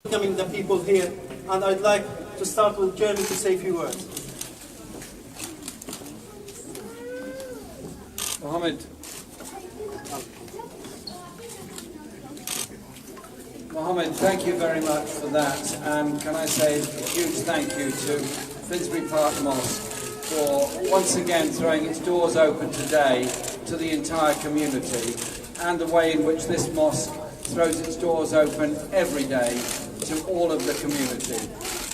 welcoming the people here, and I'd like to start with Jeremy to say a few words. Mohammed, thank you very much for that, and can I say a huge thank you to Finsbury Park Mosque for once again throwing its doors open today to the entire community, and the way in which this mosque throws its doors open every day to all of the community.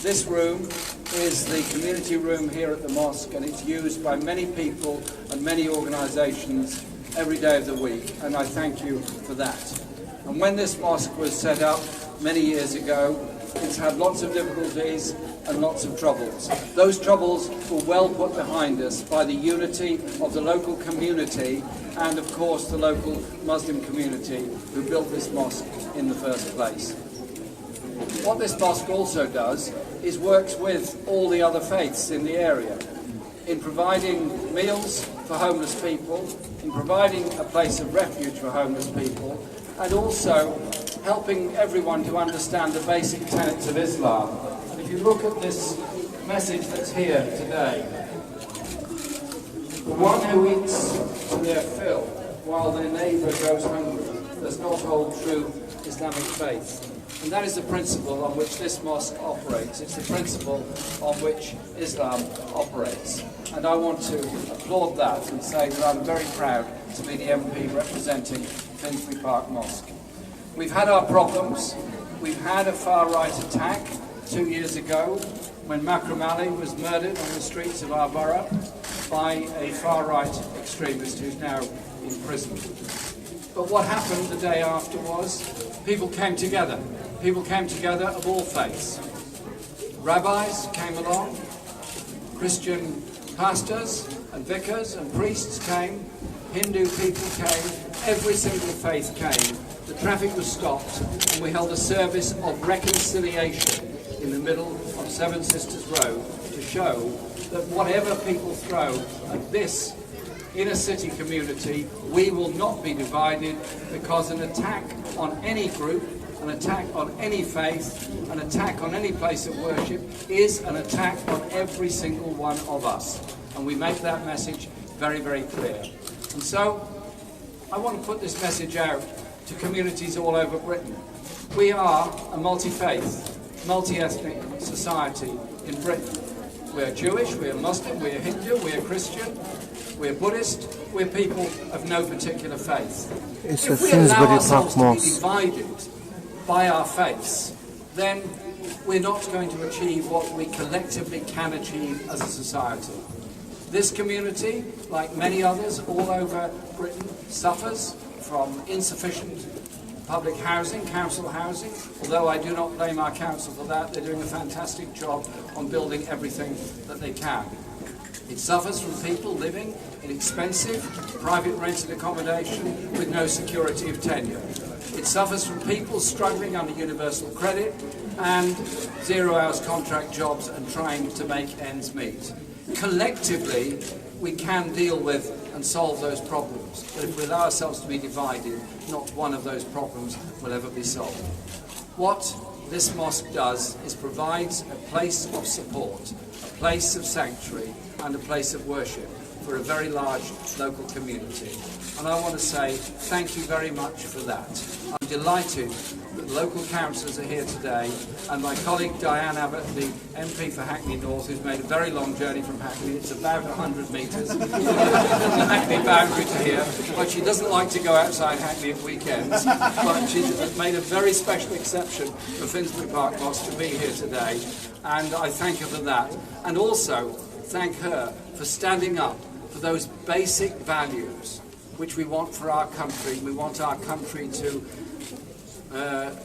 This room is the community room here at the mosque, and it's used by many people and many organisations every day of the week, and I thank you for that. And when this mosque was set up many years ago, it's had lots of difficulties and lots of troubles. Those troubles were well put behind us by the unity of the local community and, of course, the local Muslim community who built this mosque in the first place. What this mosque also does is works with all the other faiths in the area in providing meals for homeless people, in providing a place of refuge for homeless people, and also helping everyone to understand the basic tenets of Islam. And if you look at this message that's here today, the one who eats to their fill while their neighbour goes hungry does not hold true Islamic faith. And that is the principle on which this mosque operates. It's the principle on which Islam operates. And I want to applaud that and say that I'm very proud to be the MP representing Finsbury Park Mosque. We've had our problems. We've had a far-right attack 2 years ago when Makram Ali was murdered on the streets of our borough by a far-right extremist who's now in prison. But what happened the day after was people came together. People came together of all faiths. Rabbis came along, Christian pastors and vicars and priests came, Hindu people came, every single faith came. The traffic was stopped and we held a service of reconciliation in the middle of Seven Sisters Road to show that whatever people throw at this inner city community, we will not be divided, because an attack on any group, an attack on any faith, an attack on any place of worship is an attack on every single one of us. And we make that message very, very clear. And so I want to put this message out to communities all over Britain. We are a multi-faith, multi-ethnic society in Britain. We're Jewish, we're Muslim, we're Hindu, we're Christian, we're Buddhist, we're people of no particular faith. It's if a we allow Finsbury ourselves Park to be Mosque. divided by our faiths, then we're not going to achieve what we collectively can achieve as a society. This community, like many others all over Britain, suffers from insufficient public housing, council housing, although I do not blame our council for that. They're doing a fantastic job on building everything that they can. It suffers from people living in expensive, private rented accommodation with no security of tenure. It suffers from people struggling under universal credit and 0 hours contract jobs and trying to make ends meet. Collectively, we can deal with and solve those problems, but if we allow ourselves to be divided, not one of those problems will ever be solved. What this mosque does is provides a place of support, a place of sanctuary, and a place of worship for a very large local community. And I want to say thank you very much for that. I'm delighted that local councillors are here today, and my colleague Diane Abbott, the MP for Hackney North, who's made a very long journey from Hackney. It's about 100 metres from the Hackney boundary to here, but she doesn't like to go outside Hackney at weekends. But she has made a very special exception for Finsbury Park Mosque to be here today, and I thank her for that. And also thank her for standing up for those basic values which we want for our country. We want our country to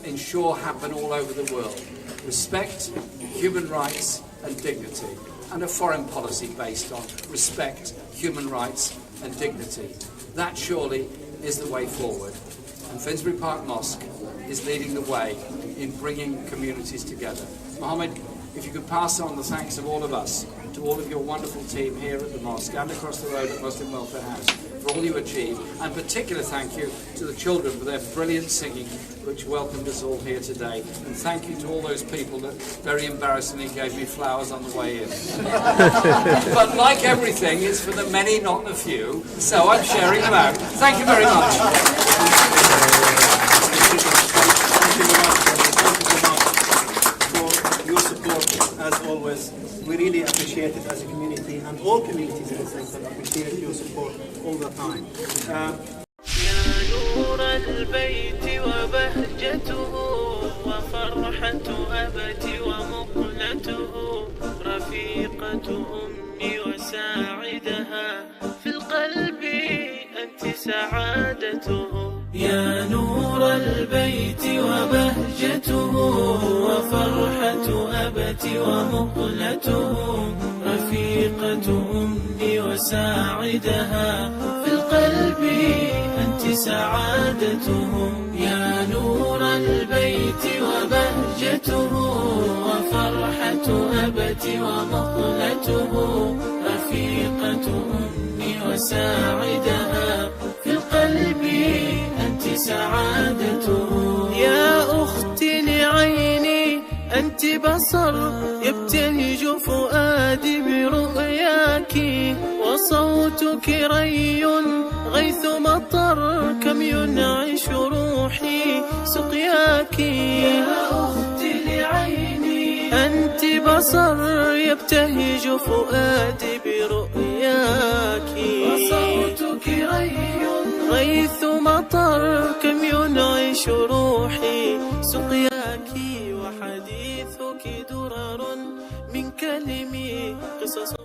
ensure happen all over the world. Respect, human rights and dignity, and a foreign policy based on respect, human rights and dignity. That surely is the way forward. And Finsbury Park Mosque is leading the way in bringing communities together. Mohammed, if you could pass on the thanks of all of us to all of your wonderful team here at the mosque and across the road at Muslimwelfarehouse. for all you achieve, and particular thank you to the children for their brilliant singing, which welcomed us all here today. And thank you to all those people that very embarrassingly gave me flowers on the way in. But like everything, it's for the many, not the few, so I'm sharing them out. Thank you very much. Your support, as always. We really appreciate it as a community, and all communities in the centre appreciate your support all the time. نور البيت وبهجته وفرحة أبتي ومقلته رفيقة أمي وساعدها في القلب أنت سعادته. يا نور البيت وبهجته وفرحة أبتي ومقلته رفيقة أمي وساعدها في القلب أنت سعادته. يا نور البيت وبهجته وفرحة أبتي ومقلته رفيقة أمي وساعدها في القلب أنت سعادته. يا أختي لعيني أنت بصر يبتهج فؤادي برؤياك وصوتك ري غيث مطر كم ينعش روحي سقياك. يا أختي لعيني أنت بصر يبتهج فؤادي برؤياك وصوتك ري غيث مطر كم ينعش روحي سقياك. وحديثك درر من كلمي قصص